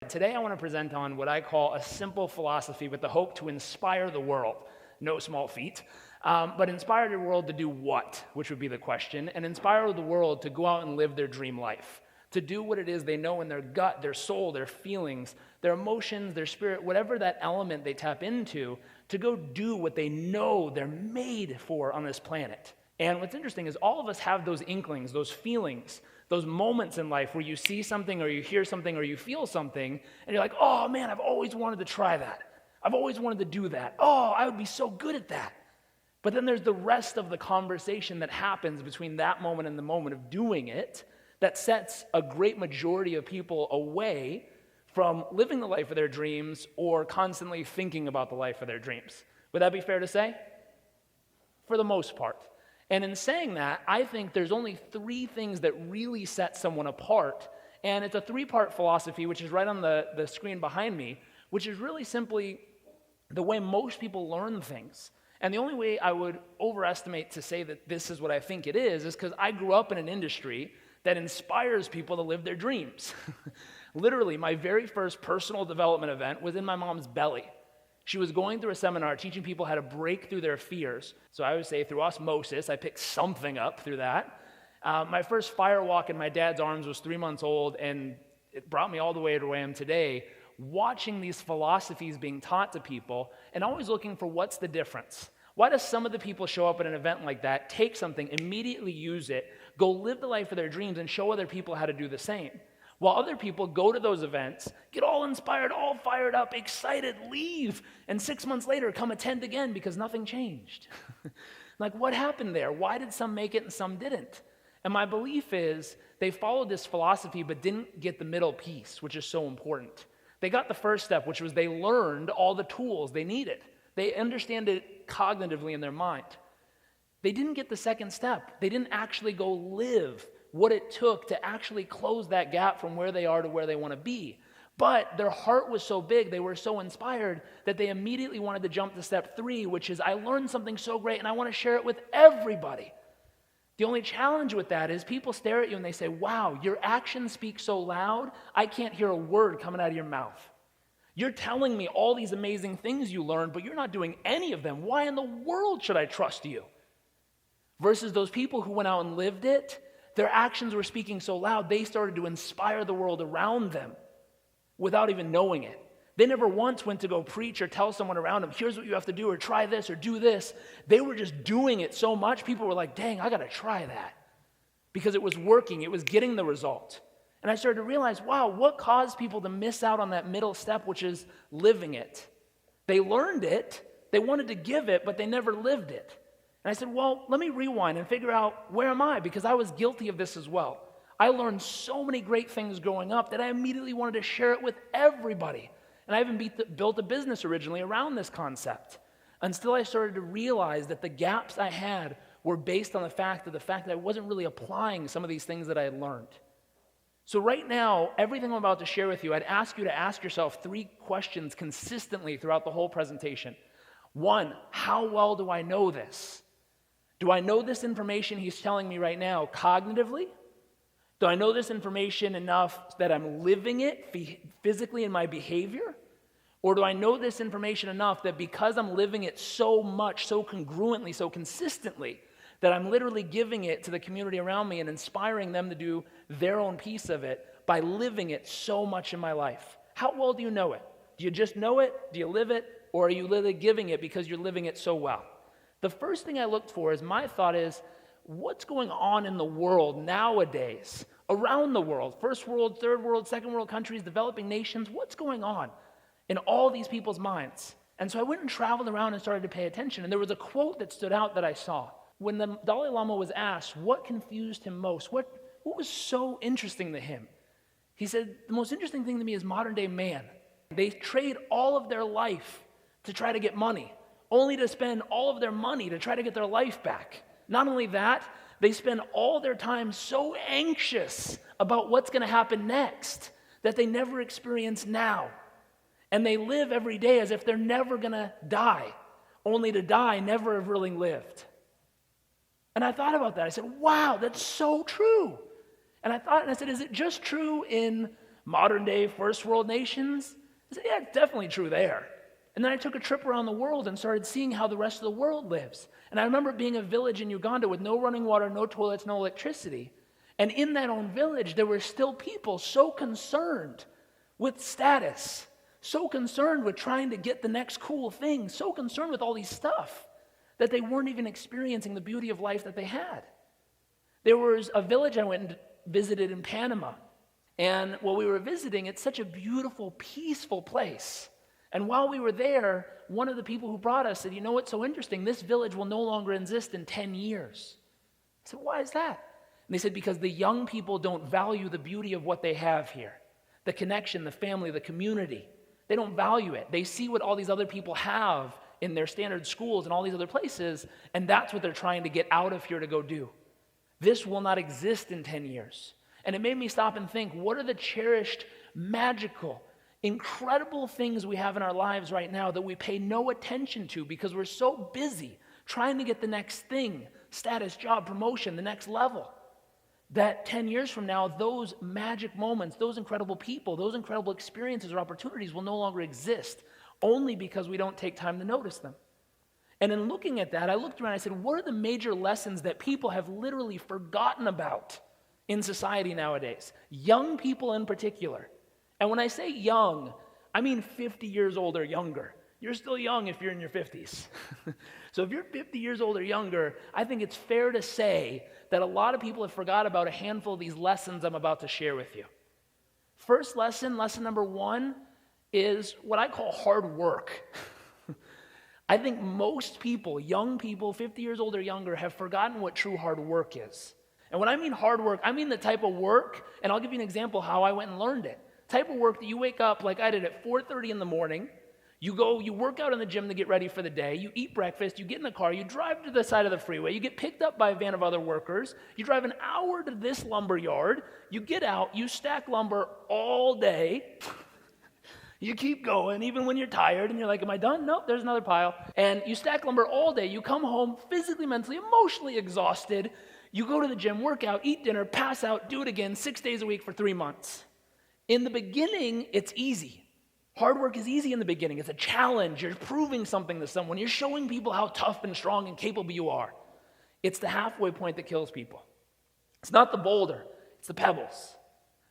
today I want to present on what I call a simple philosophy with the hope to inspire the world. No small feat. But inspire the world to do what, which would be the question, and inspire the world to go out and live their dream life, to do what it is they know in their gut, their soul, their feelings, their emotions, their spirit, whatever that element they tap into, to go do what they know they're made for on this planet. And what's interesting is all of us have those inklings, those feelings, those moments in life where you see something or you hear something or you feel something, and you're like, oh man, I've always wanted to try that. I've always wanted to do that. Oh, I would be so good at that. But then there's the rest of the conversation that happens between that moment and the moment of doing it that sets a great majority of people away from living the life of their dreams or constantly thinking about the life of their dreams. Would that be fair to say? For the most part. And in saying that, I think there's only three things that really set someone apart. And it's a three-part philosophy, which is right on the screen behind me, which is really simply the way most people learn things. And the only way I would overestimate to say that this is what I think it is because I grew up in an industry that inspires people to live their dreams. Literally, my very first personal development event was in my mom's belly. She was going through a seminar teaching people how to break through their fears. So I would say through osmosis, I picked something up through that. My first fire walk in my dad's arms was 3 months old, and it brought me all the way to where I am today, watching these philosophies being taught to people and always looking for what's the difference. Why does some of the people show up at an event like that, take something, immediately use it, go live the life of their dreams and show other people how to do the same? While other people go to those events, get all inspired, all fired up, excited, leave, and 6 months later come attend again because nothing changed. Like, what happened there? Why did some make it and some didn't? And my belief is they followed this philosophy but didn't get the middle piece, which is so important. They got the first step, which was they learned all the tools they needed. They understand it cognitively in their mind. They didn't get the second step. They didn't actually go live what it took to actually close that gap from where they are to where they want to be. But their heart was so big, they were so inspired that they immediately wanted to jump to step 3, which is I learned something so great and I want to share it with everybody. The only challenge with that is people stare at you and they say, wow, your actions speak so loud, I can't hear a word coming out of your mouth. You're telling me all these amazing things you learned, but you're not doing any of them. Why in the world should I trust you? Versus those people who went out and lived it, their actions were speaking so loud, they started to inspire the world around them without even knowing it. They never once went to go preach or tell someone around them, here's what you have to do, or try this, or do this. They were just doing it so much, people were like, dang, I got to try that. Because it was working, it was getting the result. And I started to realize, wow, what caused people to miss out on that middle step, which is living it? They learned it, they wanted to give it, but they never lived it. And I said, well, let me rewind and figure out where am I? Because I was guilty of this as well. I learned so many great things growing up that I immediately wanted to share it with everybody. And I even built a business originally around this concept until I started to realize that the gaps I had were based on the fact that I wasn't really applying some of these things that I had learned. So right now, everything I'm about to share with you, I'd ask you to ask yourself 3 questions consistently throughout the whole presentation. 1, how well do I know this? Do I know this information he's telling me right now cognitively? Do I know this information enough that I'm living it physically in my behavior? Or do I know this information enough that because I'm living it so much, so congruently, so consistently, that I'm literally giving it to the community around me and inspiring them to do their own piece of it by living it so much in my life? How well do you know it? Do you just know it? Do you live it? Or are you literally giving it because you're living it so well? The first thing I looked for is my thought is, what's going on in the world nowadays, around the world, first world, third world, second world countries, developing nations, what's going on in all these people's minds? And so I went and traveled around and started to pay attention, and there was a quote that stood out that I saw. When the Dalai Lama was asked what confused him most, what was so interesting to him, he said, the most interesting thing to me is modern day man. They trade all of their life to try to get money, only to spend all of their money to try to get their life back. Not only that, they spend all their time so anxious about what's going to happen next that they never experience now. And they live every day as if they're never going to die, only to die never have really lived. And I thought about that. I said, wow, that's so true. And I said, is it just true in modern day first world nations? I said, yeah, it's definitely true there. And then I took a trip around the world and started seeing how the rest of the world lives. And I remember being a village in Uganda with no running water, no toilets, no electricity. And in that own village, there were still people so concerned with status, so concerned with trying to get the next cool thing, so concerned with all these stuff that they weren't even experiencing the beauty of life that they had. There was a village I went and visited in Panama. And while we were visiting, it's such a beautiful, peaceful place. And while we were there, one of the people who brought us said, you know what's so interesting? This village will no longer exist in 10 years. I said, why is that? And they said, because the young people don't value the beauty of what they have here. The connection, the family, the community. They don't value it. They see what all these other people have in their standard schools and all these other places, and that's what they're trying to get out of here to go do. This will not exist in 10 years. And it made me stop and think, what are the cherished, magical, incredible things we have in our lives right now that we pay no attention to because we're so busy trying to get the next thing, status, job, promotion, the next level, that 10 years from now, those magic moments, those incredible people, those incredible experiences or opportunities will no longer exist only because we don't take time to notice them. And in looking at that, I looked around and I said, what are the major lessons that people have literally forgotten about in society nowadays? Young people in particular. And when I say young, I mean 50 years old or younger. You're still young if you're in your 50s. So if you're 50 years old or younger, I think it's fair to say that a lot of people have forgot about a handful of these lessons I'm about to share with you. First lesson number one, is what I call hard work. I think most people, young people, 50 years old or younger, have forgotten what true hard work is. And when I mean hard work, I mean the type of work, and I'll give you an example how I went and learned it. Type of work that you wake up like I did at 4:30 in the morning, you go, you work out in the gym to get ready for the day, you eat breakfast, you get in the car, you drive to the side of the freeway, you get picked up by a van of other workers, you drive an hour to this lumber yard, you get out, you stack lumber all day, you keep going even when you're tired and you're like, am I done? Nope, there's another pile. And you stack lumber all day, you come home physically, mentally, emotionally exhausted, you go to the gym, work out, eat dinner, pass out, do it again 6 days a week for 3 months. In the beginning, it's easy. Hard work is easy in the beginning. It's a challenge. You're proving something to someone. You're showing people how tough and strong and capable you are. It's the halfway point that kills people. It's not the boulder. It's the pebbles.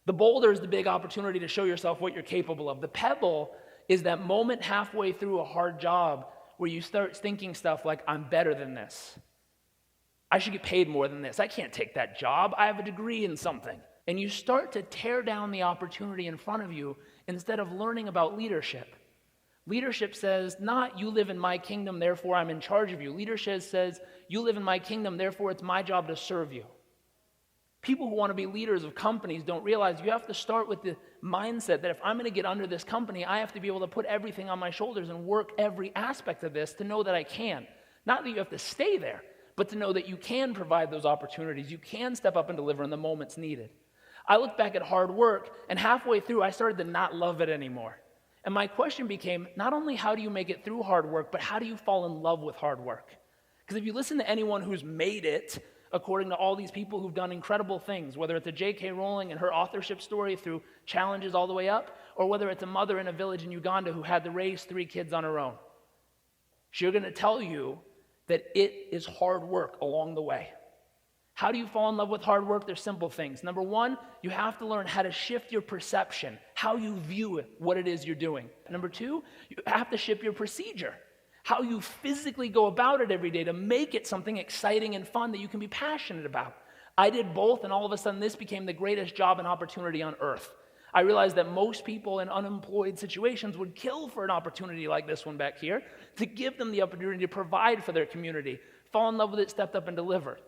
The boulder is the big opportunity to show yourself what you're capable of. The pebble is that moment halfway through a hard job where you start thinking stuff like, I'm better than this. I should get paid more than this. I can't take that job. I have a degree in something. And you start to tear down the opportunity in front of you instead of learning about leadership. Leadership says, not you live in my kingdom, therefore I'm in charge of you. Leadership says, you live in my kingdom, therefore it's my job to serve you. People who want to be leaders of companies don't realize you have to start with the mindset that if I'm going to get under this company, I have to be able to put everything on my shoulders and work every aspect of this to know that I can. Not that you have to stay there, but to know that you can provide those opportunities. You can step up and deliver in the moments needed. I look back at hard work, and halfway through, I started to not love it anymore. And my question became, not only how do you make it through hard work, but how do you fall in love with hard work? Because if you listen to anyone who's made it, according to all these people who've done incredible things, whether it's a J.K. Rowling and her authorship story through challenges all the way up, or whether it's a mother in a village in Uganda who had to raise 3 kids on her own, she's going to tell you that it is hard work along the way. How do you fall in love with hard work? There's simple things. Number one, you have to learn how to shift your perception, how you view it, what it is you're doing. Number two, you have to shift your procedure, how you physically go about it every day to make it something exciting and fun that you can be passionate about. I did both, and all of a sudden this became the greatest job and opportunity on earth. I realized that most people in unemployed situations would kill for an opportunity like this one back here to give them the opportunity to provide for their community, fall in love with it, stepped up and delivered.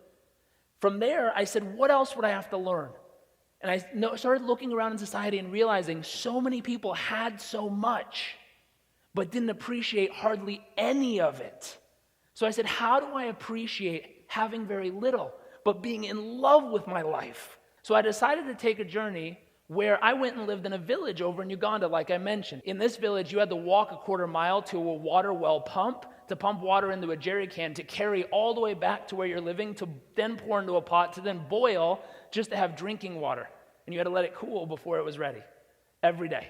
From there, I said, what else would I have to learn? And I started looking around in society and realizing so many people had so much, but didn't appreciate hardly any of it. So I said, how do I appreciate having very little, but being in love with my life? So I decided to take a journey where I went and lived in a village over in Uganda, like I mentioned. In this village, you had to walk a quarter mile to a water well pump to pump water into a jerry can to carry all the way back to where you're living, to then pour into a pot, to then boil just to have drinking water. And you had to let it cool before it was ready. every day.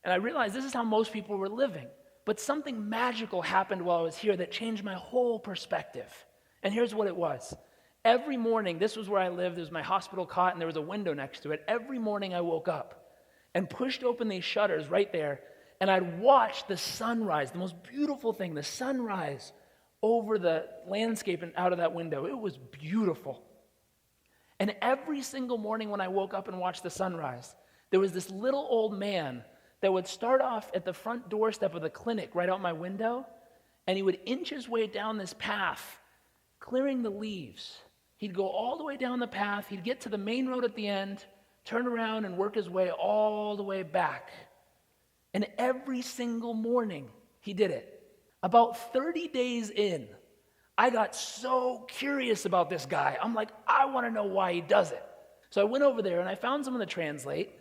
And I realized this is how most people were living. But something magical happened while I was here that changed my whole perspective. And here's what it was. Every morning, this was where I lived, there was my hospital cot, and there was a window next to it. Every morning I woke up and pushed open these shutters right there, and I'd watch the sunrise, the most beautiful thing, the sunrise over the landscape and out of that window. It was beautiful. And every single morning when I woke up and watched the sunrise, there was this little old man that would start off at the front doorstep of the clinic right out my window, and he would inch his way down this path, clearing the leaves. He'd go all the way down the path, he'd get to the main road at the end, turn around and work his way all the way back. And every single morning, he did it. About 30 days in, I got so curious about this guy. I'm like, I want to know why he does it. So I went over there and I found someone to translate,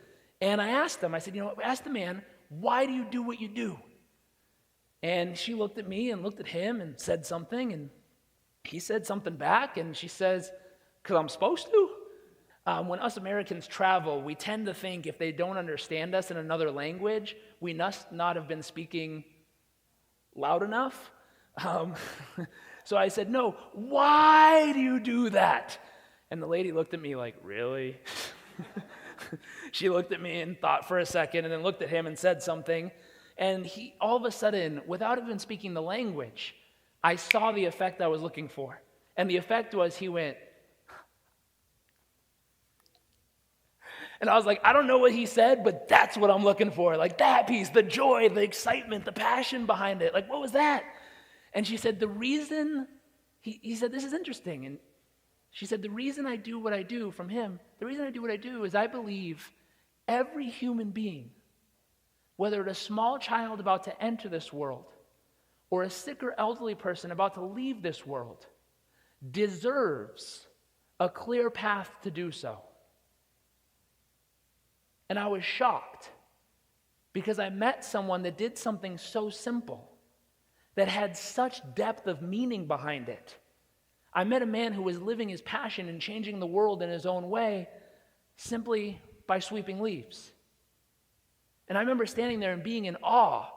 and I asked them, I said, ask the man, why do you do what you do? And she looked at me and looked at him and said something, and he said something back, and she says, because I'm supposed to. When us Americans travel, we tend to think if they don't understand us in another language, we must not have been speaking loud enough. So I said, no, why do you do that? And the lady looked at me like, really? She looked at me and thought for a second and then looked at him and said something. And he, all of a sudden, without even speaking the language, I saw the effect I was looking for. And the effect was he went, and I was like, I don't know what he said, but that's what I'm looking for. Like that piece, the joy, the excitement, the passion behind it. Like, what was that? And she said, the reason, he said, this is interesting. And she said, the reason I do what I do from him, the reason I do what I do is I believe every human being, whether it's a small child about to enter this world or a sick or elderly person about to leave this world, deserves a clear path to do so. And I was shocked because I met someone that did something so simple, that had such depth of meaning behind it. I met a man who was living his passion and changing the world in his own way simply by sweeping leaves. And I remember standing there and being in awe,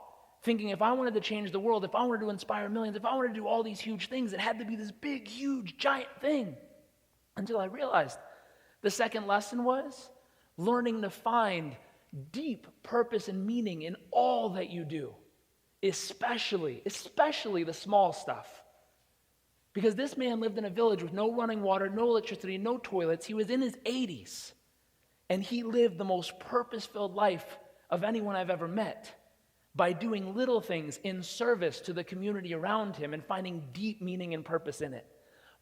thinking if I wanted to change the world, if I wanted to inspire millions, if I wanted to do all these huge things, it had to be this big, huge, giant thing. Until I realized the second lesson was learning to find deep purpose and meaning in all that you do, especially the small stuff. Because this man lived in a village with no running water, no electricity, no toilets. He was in his 80s, and he lived the most purpose-filled life of anyone I've ever met by doing little things in service to the community around him and finding deep meaning and purpose in it.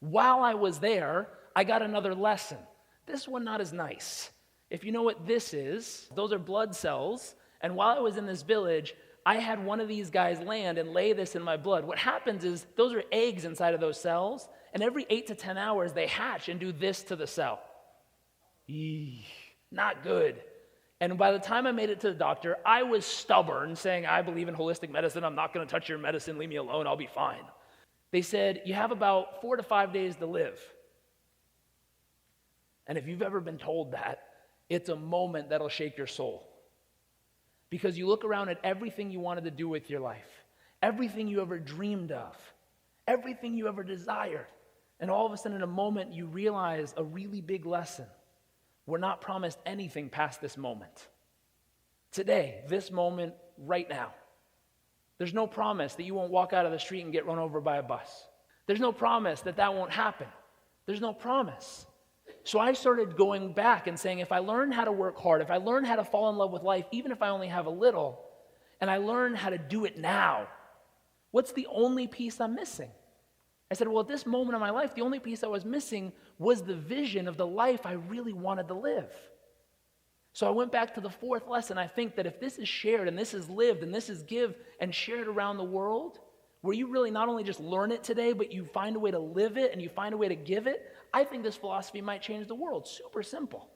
While I was there, I got another lesson. This one not as nice. If you know what this is, those are blood cells, and while I was in this village, I had one of these guys land and lay this in my blood. What happens is those are eggs inside of those cells, and every 8 to 10 hours they hatch and do this to the cell. Eesh, not good. And by the time I made it to the doctor, I was stubborn, saying, I believe in holistic medicine. I'm not going to touch your medicine. Leave me alone. I'll be fine. They said, you have about 4 to 5 days to live. And if you've ever been told that, it's a moment that'll shake your soul. Because you look around at everything you wanted to do with your life, everything you ever dreamed of, everything you ever desired, and all of a sudden in a moment you realize a really big lesson. We're not promised anything past this moment. Today, this moment, right now. There's no promise that you won't walk out of the street and get run over by a bus. There's no promise that that won't happen. There's no promise. So I started going back and saying, if I learn how to work hard, if I learn how to fall in love with life, even if I only have a little, and I learn how to do it now, what's the only piece I'm missing? I said, well, at this moment in my life, the only piece I was missing was the vision of the life I really wanted to live. So I went back to the fourth lesson. I think that if this is shared and this is lived and this is give and shared around the world, where you really not only just learn it today, but you find a way to live it and you find a way to give it, I think this philosophy might change the world. Super simple.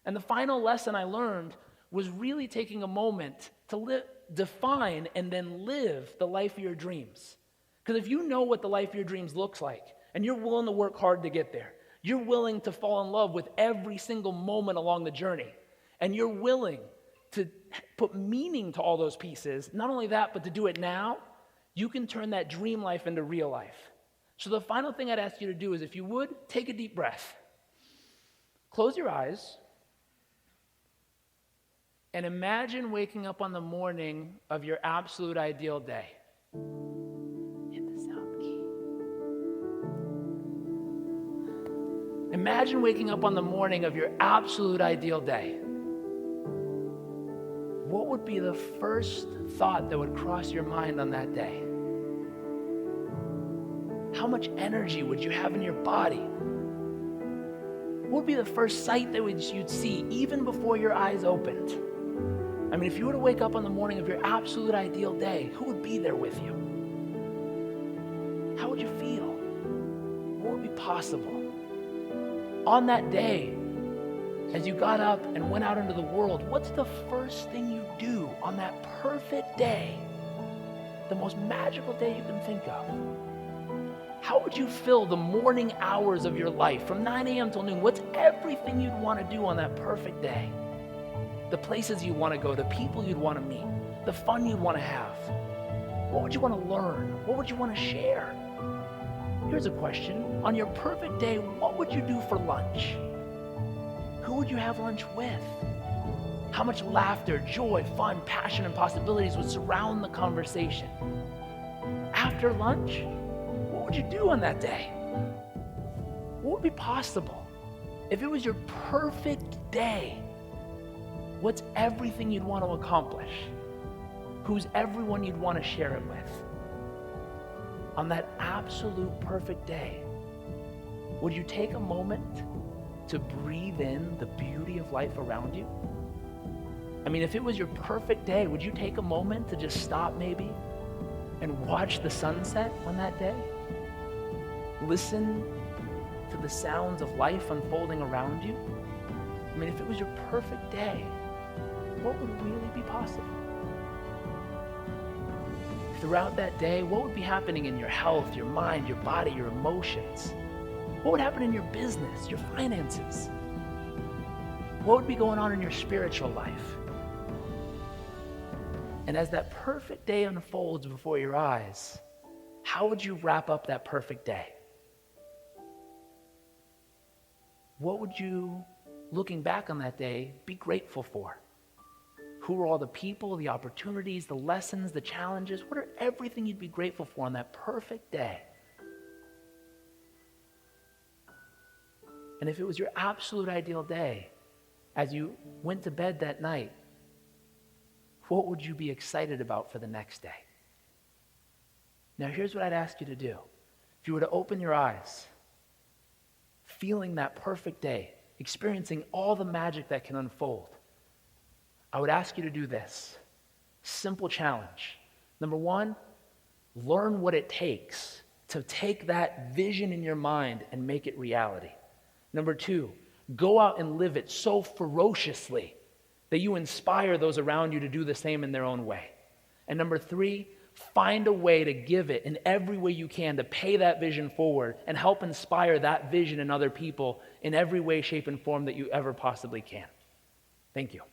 And the final lesson I learned was really taking a moment to define and then live the life of your dreams. Because if you know what the life of your dreams looks like, and you're willing to work hard to get there, you're willing to fall in love with every single moment along the journey, and you're willing to put meaning to all those pieces, not only that, but to do it now, you can turn that dream life into real life. So the final thing I'd ask you to do is, if you would, take a deep breath. Close your eyes and imagine waking up on the morning of your absolute ideal day. Hit the sound key. Imagine waking up on the morning of your absolute ideal day. What would be the first thought that would cross your mind on that day? How much energy would you have in your body? What would be the first sight that you'd see even before your eyes opened? I mean, if you were to wake up on the morning of your absolute ideal day, who would be there with you? How would you feel? What would be possible? On that day, as you got up and went out into the world, what's the first thing you do on that perfect day? The most magical day you can think of. How would you fill the morning hours of your life from 9 a.m. till noon? What's everything you'd want to do on that perfect day? The places you want to go, the people you'd want to meet, the fun you'd want to have. What would you want to learn? What would you want to share? Here's a question. On your perfect day, what would you do for lunch? Who would you have lunch with? How much laughter, joy, fun, passion, and possibilities would surround the conversation? After lunch, what would you do on that day? What would be possible? If it was your perfect day, what's everything you'd want to accomplish? Who's everyone you'd want to share it with? On that absolute perfect day, would you take a moment to breathe in the beauty of life around you? I mean, if it was your perfect day, would you take a moment to just stop maybe and watch the sunset on that day? Listen to the sounds of life unfolding around you? I mean, if it was your perfect day, what would really be possible? Throughout that day, what would be happening in your health, your mind, your body, your emotions? What would happen in your business, your finances? What would be going on in your spiritual life? And as that perfect day unfolds before your eyes, how would you wrap up that perfect day? What would you, looking back on that day, be grateful for? Who are all the people, the opportunities, the lessons, the challenges? What are everything you'd be grateful for on that perfect day? And if it was your absolute ideal day, as you went to bed that night, what would you be excited about for the next day? Now, here's what I'd ask you to do. If you were to open your eyes, feeling that perfect day, experiencing all the magic that can unfold, I would ask you to do this. Simple challenge. Number one, learn what it takes to take that vision in your mind and make it reality. Number two, go out and live it so ferociously that you inspire those around you to do the same in their own way. And number three, find a way to give it in every way you can to pay that vision forward and help inspire that vision in other people in every way, shape, and form that you ever possibly can. Thank you.